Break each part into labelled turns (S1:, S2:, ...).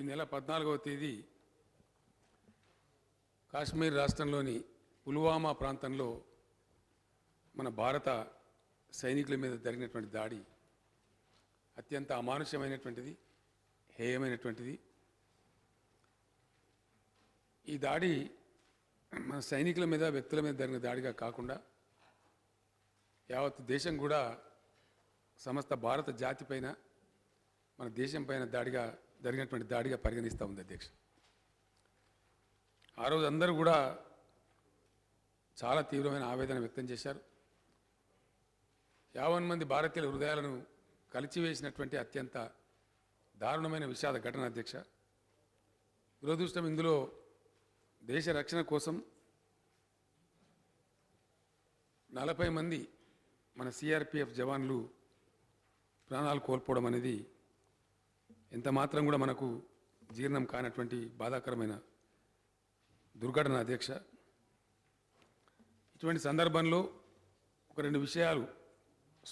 S1: నెల 14వ తేదీ కాశ్మీర్ రాష్ట్రంలోని పుల్వామా ప్రాంతంలో మన భారత సైనికుల మీద జరిగినటువంటి దాడి అత్యంత అమానుష్యమైనటువంటిది, హేయమైనటువంటిది. ఈ దాడి మన సైనికుల మీద, వ్యక్తుల మీద జరిగిన దాడిగా కాకుండా యావత్ దేశం కూడా సమస్త భారత జాతి పైన, మన దేశం పైన జరిగినటువంటి దాడిగా పరిగణిస్తూ ఉంది అధ్యక్ష. ఆ రోజు అందరూ కూడా చాలా తీవ్రమైన ఆవేదన వ్యక్తం చేశారు. 50 మంది భారతీయుల హృదయాలను కలిచివేసినటువంటి అత్యంత దారుణమైన విషాద ఘటన అధ్యక్ష. దురదృష్టం, ఇందులో దేశ రక్షణ కోసం 40 మంది మన సిఆర్పిఎఫ్ జవాన్లు ప్రాణాలు కోల్పోవడం అనేది ఎంత మాత్రం కూడా మనకు జీర్ణం కానటువంటి బాధాకరమైన దుర్ఘటన అధ్యక్ష. ఇటువంటి సందర్భంలో ఒక 2 విషయాలు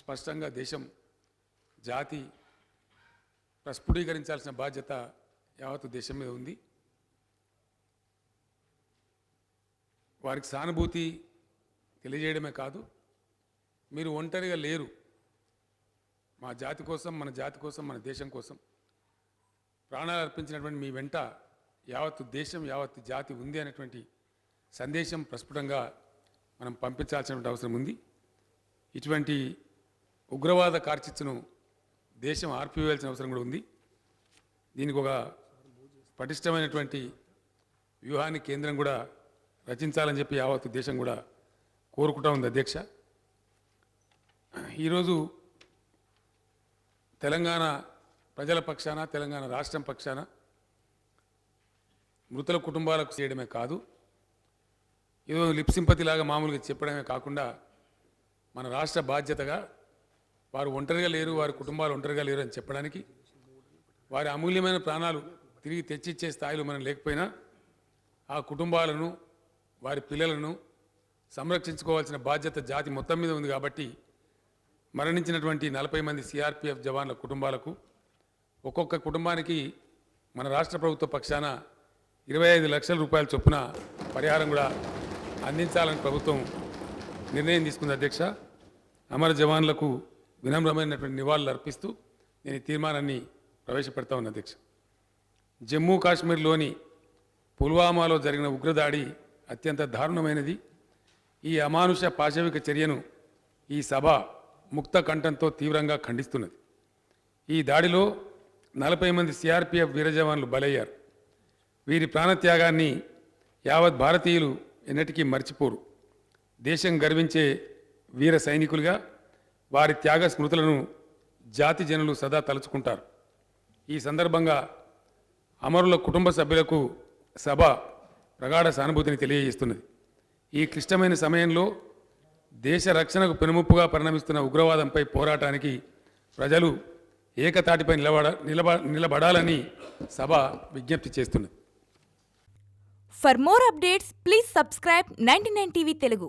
S1: స్పష్టంగా దేశం, జాతి ప్రస్ఫుటీకరించాల్సిన బాధ్యత యావత్తు దేశం మీద ఉంది. వారికి సానుభూతి తెలియజేయడమే కాదు, మీరు ఒంటరిగా లేరు, మా జాతి కోసం, మన జాతి కోసం, మన దేశం కోసం ప్రాణాలు అర్పించినటువంటి మీ వెంట యావత్తు దేశం, యావత్తు జాతి ఉంది అనేటువంటి సందేశం ప్రస్ఫుటంగా మనం పంపించాల్సినటువంటి అవసరం ఉంది. ఇటువంటి ఉగ్రవాద కార్చిచ్చును దేశం ఆర్పివేయాల్సిన అవసరం కూడా ఉంది. దీనికి ఒక పటిష్టమైనటువంటి వ్యూహాన్ని కేంద్రం కూడా రచించాలని చెప్పి యావత్తు దేశం కూడా కోరుకుంటా ఉంది అధ్యక్ష. ఈరోజు తెలంగాణ ప్రజల పక్షాన, తెలంగాణ రాష్ట్రం పక్షాన మృతుల కుటుంబాలకు చేయడమే కాదు, ఏదో లిప్ సింపతి లాగా మామూలుగా చెప్పడమే కాకుండా మన రాష్ట్ర బాధ్యతగా వారు ఒంటరిగా లేరు, వారి కుటుంబాలు ఒంటరిగా లేరు అని చెప్పడానికి, వారి అమూల్యమైన ప్రాణాలు తిరిగి తెచ్చిచ్చే స్థాయిలో మనం లేకపోయినా ఆ కుటుంబాలను, వారి పిల్లలను సంరక్షించుకోవాల్సిన బాధ్యత జాతి మొత్తం మీద ఉంది. కాబట్టి మరణించినటువంటి 40 మంది సిఆర్పిఎఫ్ జవాన్ల కుటుంబాలకు ఒక్కొక్క కుటుంబానికి మన రాష్ట్ర ప్రభుత్వ పక్షాన 25 లక్షల రూపాయల చొప్పున పరిహారం కూడా అందించాలని ప్రభుత్వం నిర్ణయం తీసుకుంది అధ్యక్ష. అమర జవాన్లకు వినమ్రమైనటువంటి నివాళులు అర్పిస్తూ నేను ఈ తీర్మానాన్ని ప్రవేశపెడతా ఉన్నా అధ్యక్ష. జమ్మూ కాశ్మీర్లోని పుల్వామాలో జరిగిన ఉగ్రదాడి అత్యంత దారుణమైనది. ఈ అమానుష పాశవిక చర్యను ఈ సభ ముక్త కంఠంతో తీవ్రంగా ఖండిస్తున్నది. ఈ దాడిలో 40 మంది సిఆర్పిఎఫ్ వీర జవాన్లు బలయ్యారు. వీరి ప్రాణత్యాగాన్ని యావత్ భారతీయులు ఎన్నటికీ మర్చిపోరు. దేశం గర్వించే వీర సైనికులుగా వారి త్యాగ స్మృతులను జాతి జనులు సదా తలుచుకుంటారు. ఈ సందర్భంగా అమరుల కుటుంబ సభ్యులకు సభ ప్రగాఢ సానుభూతిని తెలియజేస్తున్నది. ఈ క్లిష్టమైన సమయంలో దేశ రక్షణకు పెనుముప్పుగా పరిణమిస్తున్న ఉగ్రవాదంపై పోరాటానికి ప్రజలు ఏకతాటిపై నిలబడాలని సభ విజ్ఞప్తి చేస్తున్నది.
S2: For more updates, please subscribe 99 TV Telugu.